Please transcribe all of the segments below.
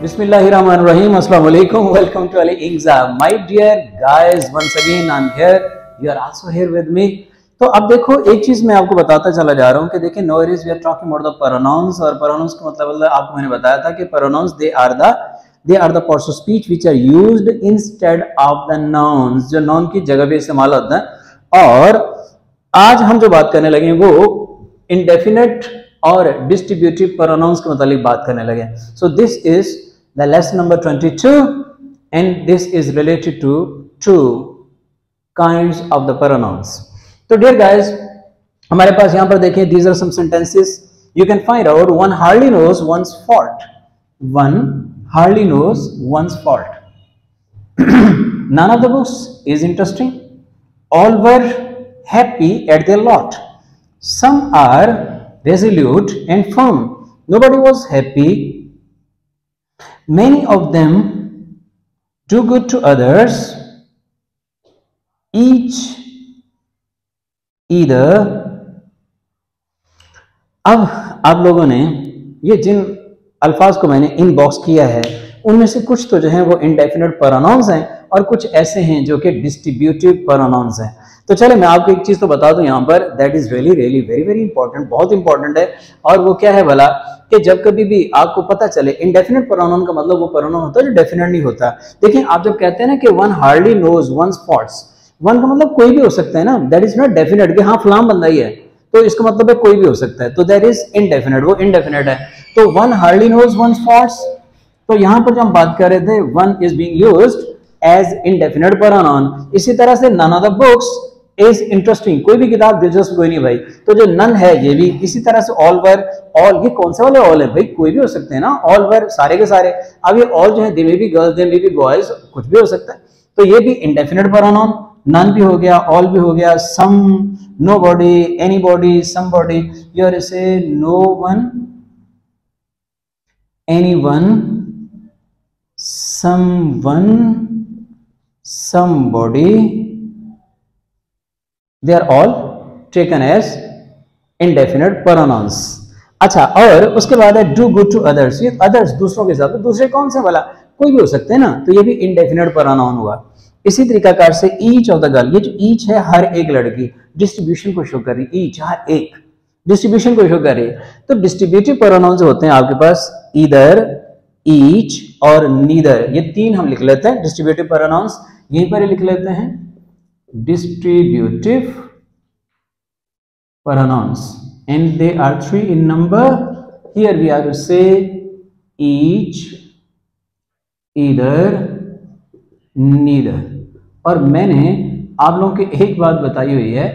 Bismillahirrahmanirrahim. Assalamu alaikum. Welcome to Ali Exam. My dear guys, once again I'm here. You are also here with me. तो अब देखो एक चीज मैं आपको बताता चला जा रहा हूँ कि देखिए nowadays we are talking about the pronouns और pronouns का मतलब आपको मैंने बताया था कि pronouns they are the parts of speech which are used instead of the nouns, जो noun की जगह पे इस्तेमाल होता है। और आज हम जो बात करने लगे वो indefinite और distributive pronouns के मतलब बात करने लगे। So this is the lesson number 22 and this is related to two kinds of the pronouns. तो dear guys, हमारे पास यहाँ पर देखिए these are some sentences you can find out. One hardly knows one's fault. One hardly knows one's fault. None of the books is interesting. All were happy at their lot. Some are resolute and firm. Nobody was happy. Many of them do good to others. Each either. अब आप लोगों ने ये जिन अल्फाज को मैंने inbox किया है उनमें से कुछ तो जो है वो इंडेफिनिट प्रोनाउंस हैं और कुछ ऐसे हैं जो कि डिस्ट्रीब्यूटिव प्रोनाउंस हैं। तो चले मैं आपको एक चीज तो बता दूं यहाँ पर that is really really very very important, बहुत इंपॉर्टेंट है। और वो क्या है भला कि जब कभी भी आपको पता चले इंडेफिनिट प्रोनाउन का मतलब वो प्रोनाउन होता है जो डेफिनेट नहीं होता। देखिए आप जब कहते हैं ना कि one hardly knows one's faults, one का मतलब कोई भी हो सकता है ना, दैट इज नॉट डेफिनेट कि हाँ फलां बंदा ही है, तो इसका मतलब है कोई भी हो सकता है, तो दैट इज इनडेफिनेट, वो इनडेफिनेट है। तो one hardly knows one's faults, तो यहाँ पर जो हम बात कर रहे थे one is being used as indefinite pronoun. इसी तरह से none of the books is interesting, कोई भी किताब दिलचस्प कोई नहीं भाई, तो जो नन है ये भी। इसी तरह से ऑल वर, ऑल ये कौन से वाले ऑल है भाई, कोई भी हो सकते हैं ना, ऑल वर सारे के सारे। अब ये ऑल जो है they may be girls they may be boys, कुछ भी हो सकता है, तो ये भी इंडेफिनेट प्रोनाउन। नन भी हो गया, ऑल भी हो गया, some, nobody, anybody, somebody, you say no one, anyone, someone, somebody, they are all taken as indefinite pronouns. अच्छा, और उसके बाद है do good to others, ये others दूसरों के साथ, तो दूसरे कौन से वाला, कोई भी हो सकते हैं ना, तो ये भी indefinite pronoun हुआ। इसी तरीकाकार से each of the girl, ये जो each है हर एक लड़की, डिस्ट्रीब्यूशन को शो कर रही है, each हर एक डिस्ट्रीब्यूशन को शो कर रही है। तो डिस्ट्रीब्यूटिव प्रोनाउंस होते हैं आपके पास either, each और neither, ये तीन हम लिख लेते हैं डिस्ट्रीब्यूटिव प्रोनाउंस, यहीं पर ही लिख लेते हैं distributive pronouns and they are three in number. Here we are to say each, either, neither। और मैंने आप लोगों को एक बात बताई हुई है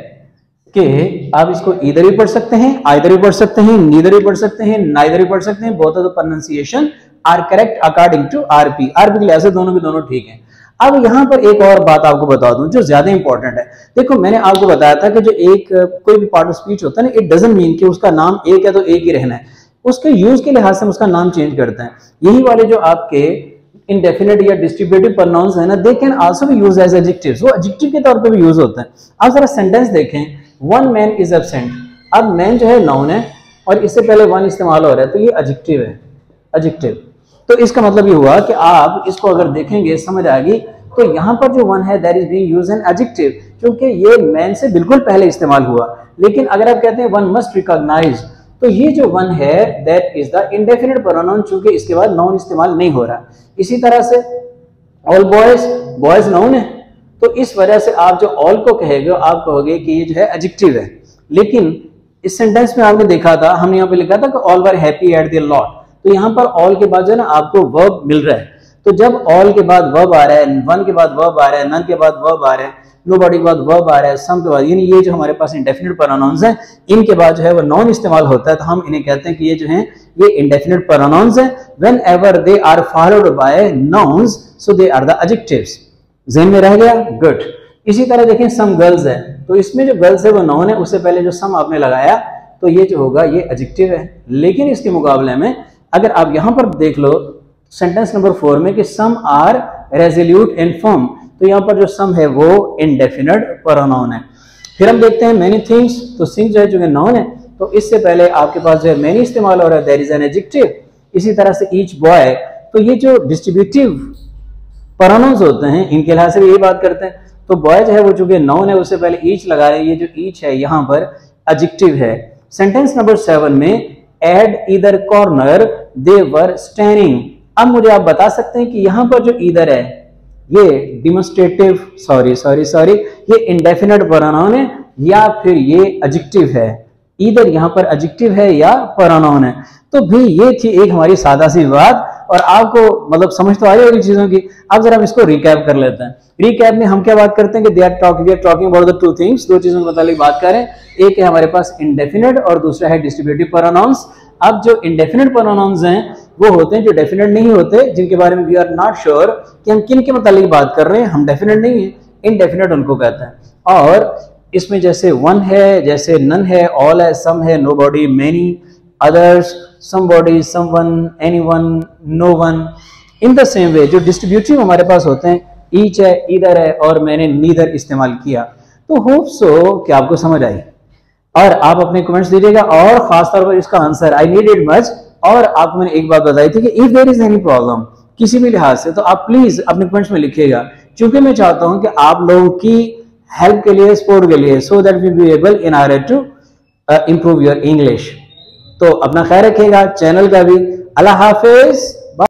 कि आप इसको इधर भी पढ़ सकते हैं, आइदर भी पढ़ सकते हैं, नीदर भी पढ़ सकते हैं, नाइदर भी पढ़ सकते हैं। Both of the pronunciation are correct according to RP, RP के लिहाज से दोनों के दोनों ठीक हैं। अब यहाँ पर एक और बात आपको बता दूं जो ज्यादा इंपॉर्टेंट है। देखो मैंने आपको बताया था कि जो एक कोई भी पार्ट ऑफ स्पीच होता है ना, इट डजंट मीन कि उसका नाम एक है तो एक ही रहना है, उसके यूज के लिहाज से उसका नाम चेंज करते हैं। यही वाले जो आपके इंडेफिनेट या डिस्ट्रीब्यूटिव प्रोनाउंस है ना, they can also be used as adjectives, वो एडजेक्टिव के तौर पे भी यूज होते हैं। आप जरा सेंटेंस देखें, वन मैन इज एब्सेंट। अब मैन जो है नाउन है और इससे पहले वन इस्तेमाल हो रहा है, तो ये एडजेक्टिव है, एडजेक्टिव। तो इसका मतलब ये हुआ कि आप इसको अगर देखेंगे समझ आएगी, तो यहाँ पर जो वन है that is being used an adjective, क्योंकि ये मैन से बिल्कुल पहले इस्तेमाल हुआ। लेकिन अगर आप कहते हैं वन मस्ट रिकॉग्नाइज, तो ये जो वन है that is the indefinite pronoun, चूंकि इसके बाद नाउन इस्तेमाल नहीं हो रहा। इसी तरह से ऑल बॉयज, बॉयज नाउन है, तो इस वजह से आप जो ऑल को कहेंगे आप कहोगे कि ये जो है एडजेक्टिव है। लेकिन इस सेंटेंस में आपने देखा था, हमने यहाँ पे लिखा था कि all were happy at there lot, तो यहाँ पर ऑल के बाद जो है ना आपको वर्ब मिल रहा है। तो जब ऑल के बाद वर्ब आ रहा है, वन के बाद वर्ब आ रहा है, नन के बाद वर्ब आ रहा है, नोबॉडी के बाद वर्ब आ रहा है, सम के बाद, यानी ये जो हमारे पास इंडेफिनिट प्रोनाउंस हैं, इनके बाद जो है वो नॉन इस्तेमाल होता है, तो हम इन्हें कहते हैं कि ये जो है ये इंडेफिनिट प्रोनाउंस हैं। Whenever they are followed by nouns so they are the adjectives. ज़हन में रह गया? गुड। इसी तरह देखें सम गर्ल्स है, तो इसमें जो गर्ल्स है वो नाउन है, उससे पहले जो सम आपने लगाया तो ये जो होगा ये एडजेक्टिव है। लेकिन इसके मुकाबले में अगर आप यहाँ पर देख लो सेंटेंस नंबर 4 में कि some are resolute and firm, तो यहाँ पर जो सम है वो इंडेफिनिट प्रोनाउन है। फिर हम देखते हैं मेनी थिंग्स, तो थिंग्स जो है चूंकि नाउन है तो इससे पहले आपके पास जो है मेनी इस्तेमाल हो रहा है, दैट इज एन एडजेक्टिव। इसी तरह से ईच बॉय, तो ये जो डिस्ट्रीब्यूटिव प्रोनाउंस होते हैं इनके लिहाज से भी यही बात करते हैं। तो बॉय जो है वो चूंकि नाउन है उससे पहले ईच लगा रहे हैं, ये जो ईच है यहाँ पर एडजेक्टिव है। सेंटेंस नंबर 7 में at either corner they were standing. अब मुझे आप बता सकते हैं कि यहाँ पर जो ईदर है ये डिमोन्स्ट्रेटिव सॉरी ये इंडेफिनिट प्रोनाउन है या फिर ये एडजेक्टिव है। ईदर यहाँ पर एडजेक्टिव है या प्रोनाउन है। तो भी ये थी एक हमारी सादा सी बात, और आपको मतलब समझ तो आ रही होगी चीजों की। अब जरा हम इसको रिकैप कर लेते हैं। रिकैप में हम क्या बात करते हैं कि we are talking about the two things, दो चीजों के मतलब बात करें। एक है हमारे पास इंडेफिनिट और दूसरा है डिस्ट्रीब्यूटिव प्रोनाउंस। अब जो इंडेफिनिट प्रोनाउंस हैं वो होते हैं जो डेफिनेट नहीं होते, जिनके बारे में वी आर नॉट श्योर कि हम किन के मतलब बात कर रहे हैं, हम डेफिनेट नहीं है, इनडेफिनेट उनको कहते हैं। और इसमें जैसे वन है, जैसे नन है, ऑल है, सम है, nobody, many, others, somebody, someone, anyone, no one. In the same way जो डिस्ट्रीब्यूटिव हमारे पास होते हैं ईच है, ईदर है और मैंने नीदर इस्तेमाल किया। तो होप सो कि आपको समझ आई, और आप अपने कमेंट्स दीजिएगा, और खासतौर पर इसका answer I need it much. और आपको मैंने एक बात बताई थी कि if there is any problem किसी भी लिहाज से तो आप प्लीज अपने कमेंट्स में लिखिएगा, क्योंकि मैं चाहता हूं कि आप लोगों की हेल्प के लिए, सपोर्ट के लिए, so that we be able in order to improve your English. तो अपना ख्याल रखिएगा, चैनल का भी। अल्लाह हाफिज।